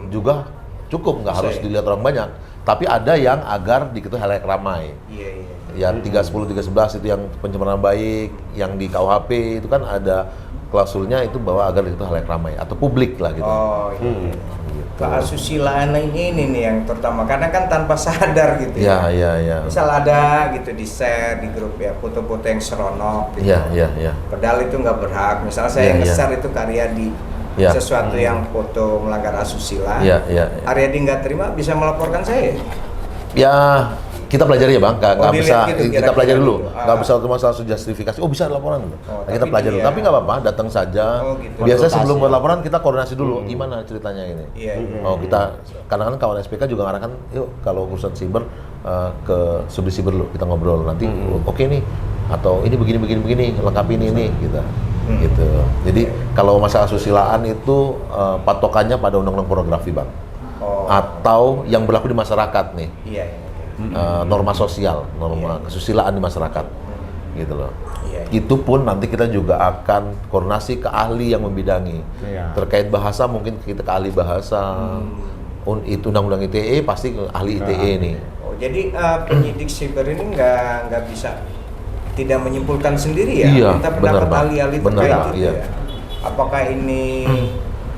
juga cukup, nggak Bisa harus ya? dilihat orang banyak. Tapi ada yang agar diketahui halayak ramai. Iya, iya. Yang 310, 311 itu yang pencemaran baik, yang di KUHP itu kan ada klausulnya itu bahwa agar diketahui halayak ramai atau publik lah gitu. Oh, iya. Gitu. Keasusilaan ini nih yang terutama karena kan tanpa sadar gitu Ya, ya, ya. Misal ada gitu di share di grup ya foto-foto yang seronok gitu. Ya, ya, ya. Padahal itu nggak berhak. Misalnya saya Iya, iya. nge-share itu ke Aryadi Iya. sesuatu yang foto melanggar asusila. Ya, ya, ya. Aryadi nggak terima bisa melaporkan saya. Ya, kita pelajari ya Bang, nggak dilihat bisa gitu, kita kira-kira pelajari dulu, gitu. nggak bisa cuma langsung justifikasi. Oh bisa laporan gitu. Oh, Nah, kita tapi pelajari dulu, dia- tapi nggak apa-apa, datang saja. Oh, gitu. Biasanya sebelum buat Konsultasi. laporan kita koordinasi dulu, gimana ceritanya ini. Iya. Iya. Oh kita, kadang-kadang kawan SPK juga ngarahkan, yuk kalau urusan siber ke subdit siber dulu, kita ngobrol nanti. Oke nih, atau ini begini, lengkapi ini gitu. Gitu. Jadi kalau masalah susilaan itu patokannya pada undang-undang pornografi Bang, Oh. atau yang berlaku di masyarakat nih. Iya, iya. Norma sosial, norma kesusilaan di masyarakat, gitu loh. Iya. Itu pun nanti kita juga akan koordinasi ke ahli yang membidangi. Iya. Terkait bahasa mungkin kita ke ahli bahasa. Itu undang-undang ITE pasti ke ahli ITE nih. Oh, jadi penyidik siber ini nggak bisa tidak menyimpulkan sendiri ya, Iya, minta benar, pendapat Bang. ahli-ahli Benar, terkait Bang, itu iya. ya. Apakah ini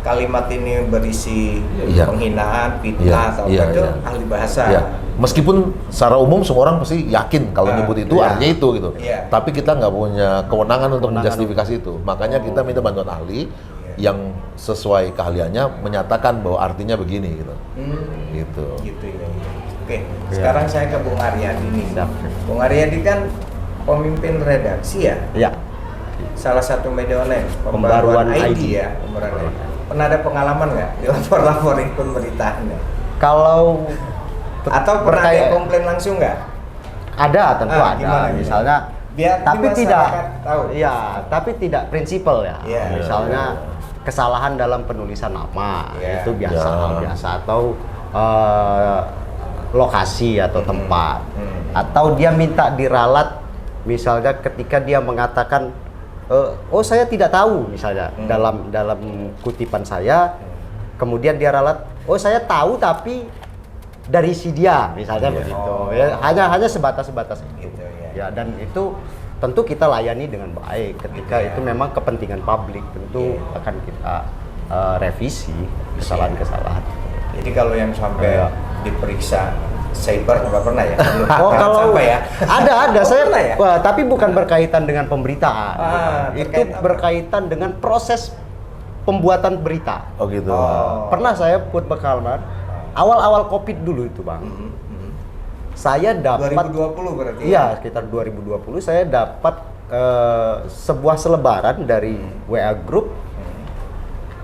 kalimat ini berisi Iya. penghinaan, fitnah Iya, atau iya, apa itu iya. ahli bahasa. Ya, meskipun secara umum semua orang pasti yakin kalau nyebut itu iya. artinya itu gitu. Iya. Tapi kita nggak punya kewenangan untuk menjustifikasi itu. Makanya kita minta bantuan ahli yang sesuai keahliannya menyatakan bahwa artinya begini gitu. Gitu. Gitu ya. Oke, sekarang saya ke Bung Aryadi nih. Siap. Bung Aryadi kan pemimpin redaksi ya, Ya. salah satu media online, Pembaruan ID. ya, pembaruan ID. Pernah ada pengalaman nggak dilapor-laporin pemberitaan ya? Kalau Atau pernah ada terkait- yang komplain langsung nggak? Ada, tentu ada. Gimana? Misalnya, Biar tapi masyarakat tidak, tahu. ya, tapi tidak prinsipal ya. Iya. Misalnya kesalahan dalam penulisan nama Iya. itu biasa, Ya. hal biasa, atau lokasi atau tempat, atau dia minta diralat, misalnya ketika dia mengatakan, oh saya tidak tahu, misalnya dalam kutipan saya, kemudian dia ralat, oh saya tahu tapi dari si dia, misalnya begitu. Ya, hanya sebatas itu. Gitu, Ya, dan itu tentu kita layani dengan baik. Ketika itu memang kepentingan publik, tentu akan kita revisi kesalahan-kesalahan. Jadi kalau yang sampai diperiksa cyber nggak pernah ya? Oh, Jangan kalau sampai ya. ada saya pernah ya? wah, tapi bukan berkaitan dengan pemberitaan. Itu terkait apa? berkaitan dengan proses pembuatan berita. Oh gitu. Pernah saya put bekalman awal-awal Covid dulu itu, Bang. Saya dapat 2020 berarti. Iya, sekitar 2020 saya dapat sebuah selebaran dari WA Group.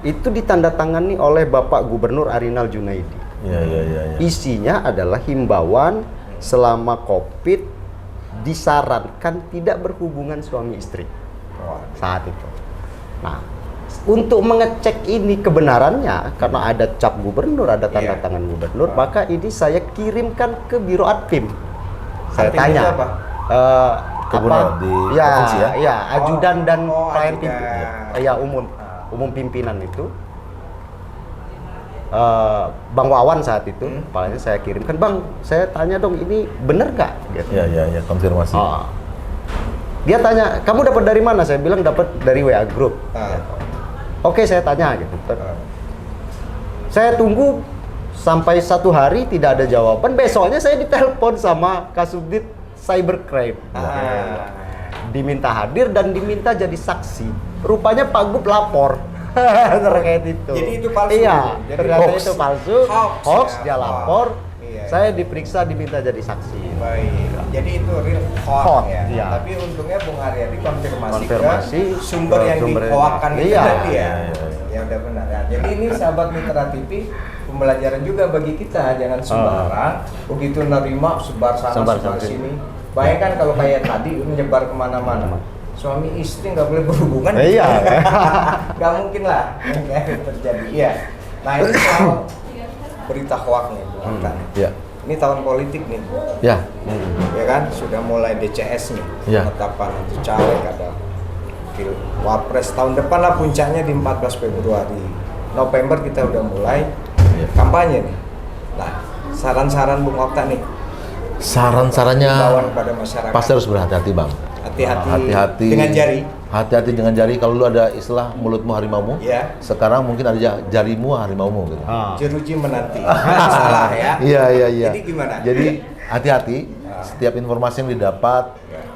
Itu ditandatangani oleh Bapak Gubernur Arinal Junaidi. Iya. Isinya adalah himbauan selama Covid disarankan tidak berhubungan suami istri saat itu. Nah, untuk mengecek ini kebenarannya, karena ada cap gubernur, ada tanda tangan gubernur, maka ini saya kirimkan ke Biro Adpim. Saya Adpim tanya, itu apa? Gubernur di provinsi ya? Ya, ajudan dan pelayan ajudan. pimpinan, ya umum pimpinan itu. Bang Wawan saat itu, kepalanya saya kirimkan, Bang, saya tanya dong, ini bener nggak? Gitu. Iya, konfirmasi. Dia tanya, kamu dapat dari mana? Saya bilang dapat dari WA Group. Oke, saya tanya gitu. Saya tunggu sampai 1 hari tidak ada jawaban. Besoknya saya ditelepon sama Kasubdit Cybercrime. Diminta hadir dan diminta jadi saksi. Rupanya Pak Gub lapor terkait itu. Jadi itu palsu. Iya, Jadi ternyata hoax. itu palsu. Hoax, Dia ya. lapor. Iya. Saya diperiksa, diminta jadi saksi. Baik. Jadi itu real hoax Hoax, ya. iya. Tapi untungnya Bung Haryadi konfirmasi Konfirmasi ke sumber yang sumber dihoakan itu iya. tadi ya. Ya udah benar. Ya. Jadi ini sahabat Mitra TV pembelajaran juga bagi kita, jangan sembarang begitu nerima sebar sana Sebar sebar sini. sini. Bayangkan kalau kayak tadi menyebar kemana-mana. Suami istri nggak boleh berhubungan. Iya. Nggak mungkin lah yang kayak terjadi. Iya. Nah ini soal berita hoax nih, Bung Arkan. Iya. Ini tahun politik nih, Ya. ya kan? Sudah mulai DCS nih, Iya. penetapan untuk caleg, ada Wapres tahun depan lah puncaknya di 14 Februari. November kita udah mulai kampanye nih. Nah, saran-saran Bung Okta nih, Saran-sarannya himbauan pada masyarakat. pasti harus berhati-hati, Bang. Hati-hati dengan jari. Hati-hati dengan jari. Kalau lu ada istilah mulutmu harimaumu, Ya. sekarang mungkin ada jarimu harimaumu gitu. Jeruji menanti. Salah ya. Iya. Jadi gimana? Jadi hati-hati. Setiap informasi yang didapat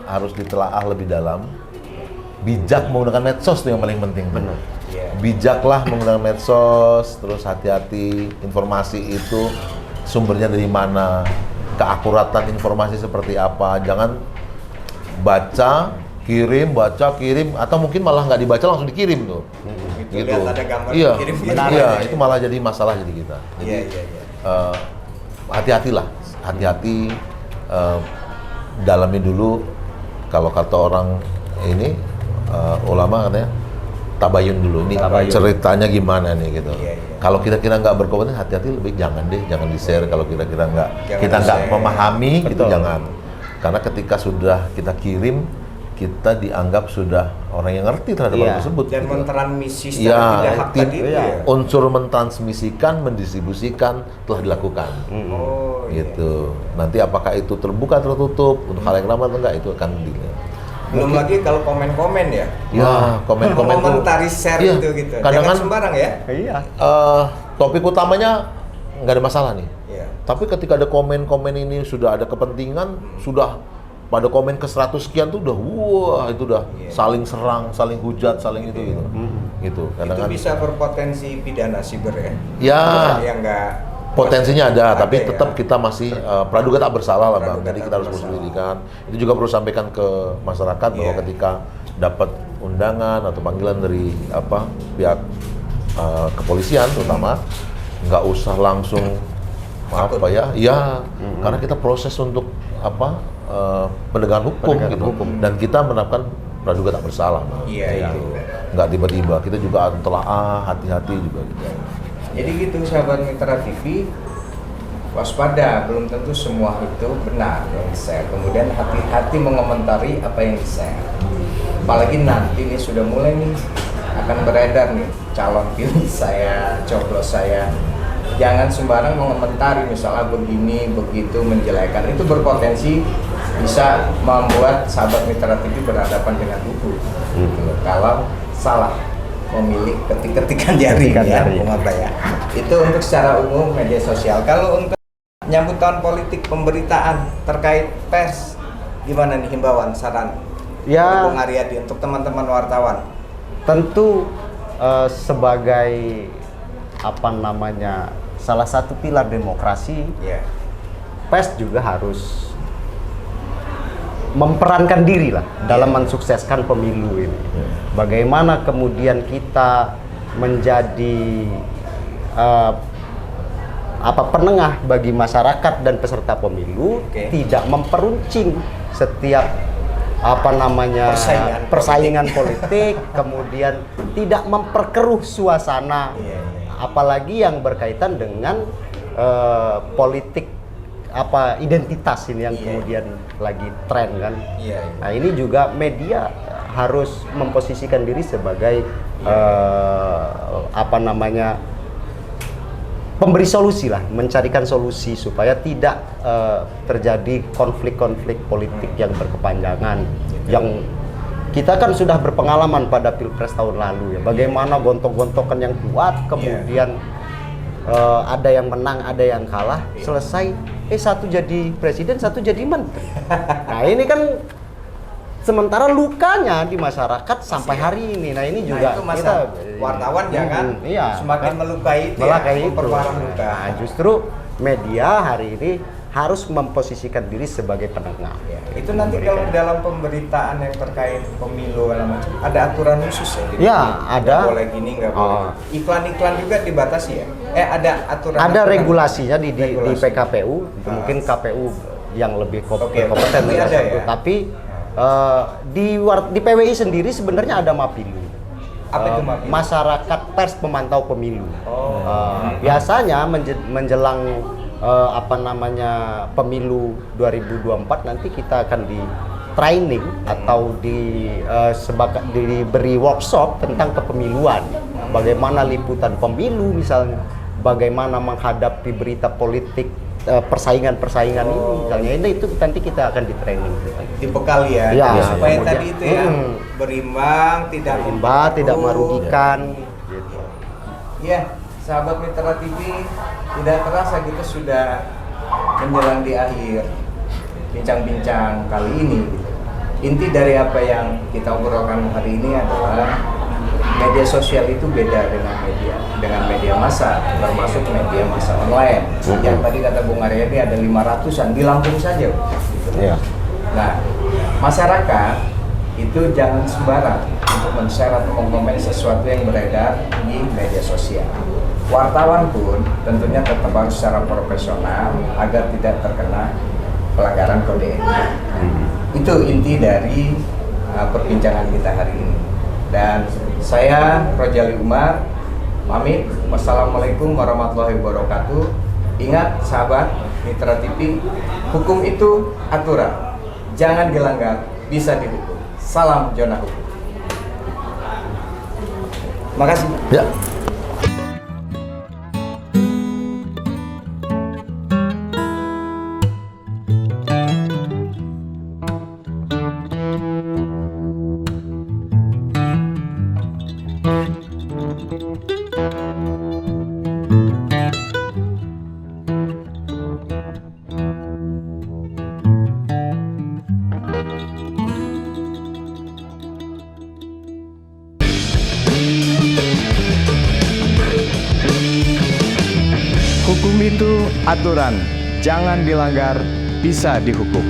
harus ditelaah lebih dalam. Bijak menggunakan medsos itu yang paling penting. Benar. Iya. Bijaklah menggunakan medsos. Terus hati-hati informasi itu sumbernya dari mana, keakuratan informasi seperti apa. Jangan baca, kirim, atau mungkin malah nggak dibaca langsung dikirim tuh. Gitu. Lihat ada gambar Iya, dikirim, iya, benar. itu malah jadi masalah jadi kita. Jadi Iya. hati-hatilah, hati-hati, dalami dulu. Kalau kata orang ini ulama katanya tabayun dulu. Ini ceritanya gimana nih gitu. Iya. Kalau kira-kira nggak berkompeten, hati-hati lebih jangan di-share. Kalau kira-kira Jangan kita nggak di-share. memahami, itu Betul. jangan. Karena ketika sudah kita kirim, kita dianggap sudah orang yang ngerti terhadap hal tersebut. Dan gitu. mentransmisi Ya, secara tidak hak tadi itu iya. ya. Unsur mentransmisikan, mendistribusikan telah dilakukan. Oh, iya. Gitu. Nanti apakah itu terbuka, tertutup, untuk hal yang ramah atau enggak, itu akan dilihat. Belum lagi kalau komen-komen ya. Ya, komen-komen tuh. Komentari share Iya, itu gitu. kadang Jangan kan sembarang ya. Iya. Topik utamanya nggak ada masalah nih. Iya. Tapi ketika ada komen-komen ini sudah ada kepentingan, sudah pada komen ke 100 sekian tuh udah wah itu udah saling serang, saling hujat, saling itu gitu. Gitu. Kadang Itu kan bisa berpotensi pidana siber ya. ya Yang enggak potensinya ada, tapi ya. tetap kita masih praduga tak bersalah lah, Bang. Praduga Jadi tak kita harus bersalah. penyelidikan. Itu juga perlu sampaikan ke masyarakat bahwa Iya. ketika dapat undangan atau panggilan dari pihak kepolisian terutama, nggak usah langsung Takut. karena kita proses untuk penegakan hukum gitu. Dan kita menerapkan praduga tak bersalah. Iya, itu. Nggak tiba-tiba, kita juga telah hati-hati juga gitu. Jadi gitu sahabat Mitra TV, waspada, belum tentu semua itu benar yang di-share. Kemudian hati-hati mengomentari apa yang di-share. Apalagi nanti ini sudah mulai nih akan beredar nih calon pilih saya, coblos saya. Jangan sembarang mengomentari misalnya begini, begitu, menjelekan. Itu berpotensi bisa membuat sahabat Mitra TV berhadapan dengan hukum. Gitu. Kalau salah memilih ketik-ketikan jari ya, ya. Itu untuk secara umum media sosial. Kalau untuk menyambut tahun politik, pemberitaan terkait pers, gimana nih himbauan, saran Ya, Bung Aryadi untuk teman-teman wartawan? tentu sebagai salah satu pilar demokrasi, Ya. pers juga harus memperankan diri lah dalam mensukseskan pemilu ini. Bagaimana kemudian kita menjadi penengah bagi masyarakat dan peserta pemilu, tidak memperuncing setiap persaingan politik, kemudian tidak memperkeruh suasana, apalagi yang berkaitan dengan politik identitas ini yang kemudian lagi tren kan. Nah, ini juga media harus memposisikan diri sebagai pemberi solusi lah, mencarikan solusi supaya tidak terjadi konflik-konflik politik yang berkepanjangan. Yang kita kan sudah berpengalaman pada Pilpres tahun lalu ya, bagaimana gontok-gontokan yang kuat, kemudian ada yang menang, ada yang kalah, selesai satu jadi presiden, satu jadi menteri. Nah, ini kan sementara lukanya di masyarakat sampai hari ini. Nah, ini juga itu kita wartawan jangan semakin melukai itu, memperparah luka. Nah, justru media hari ini harus memposisikan diri sebagai penengah. Itu nanti kalau dalam pemberitaan yang terkait pemilu ada aturan khusus ya? Ya, ada. Nggak boleh gini, nggak boleh. Iklan-iklan juga dibatasi ya? Ada aturan? Ada regulasinya di PKPU. Mungkin KPU yang lebih kompeten ya. Tapi di PWI sendiri sebenarnya ada MAPILU. Apa itu MAPILU? Masyarakat Pers Pemantau Pemilu. Biasanya menjelang pemilu 2024 nanti kita akan di training atau diberi workshop tentang kepemiluan. Bagaimana liputan pemilu misalnya, bagaimana menghadapi berita politik persaingan-persaingan ini misalnya, itu nanti kita akan di training, dibekali ya, supaya kemudian, tadi itu ya berimbang, tidak merugikan gitu. Ya, sahabat Mitra TV, tidak terasa gitu sudah menjelang di akhir bincang-bincang kali ini gitu. Inti dari apa yang kita obrolkan hari ini adalah media sosial itu beda dengan media massa, termasuk media massa online. Yang tadi kata Bung Aryadi ada 500-an di Lampung saja. Gitu. Nah, masyarakat itu jangan sembarang untuk men-share atau mengkomen sesuatu yang beredar di media sosial. Wartawan pun tentunya tetap harus secara profesional agar tidak terkena pelanggaran kode etik. Itu inti dari perbincangan kita hari ini. Dan saya Rojali Umar pamit. Wassalamualaikum warahmatullahi wabarakatuh. Ingat sahabat Mitra TV, hukum itu aturan, jangan dilanggar, bisa dihukum. Salam zona hukum. Makasih. Ya. Hukum itu aturan, jangan dilanggar, bisa dihukum.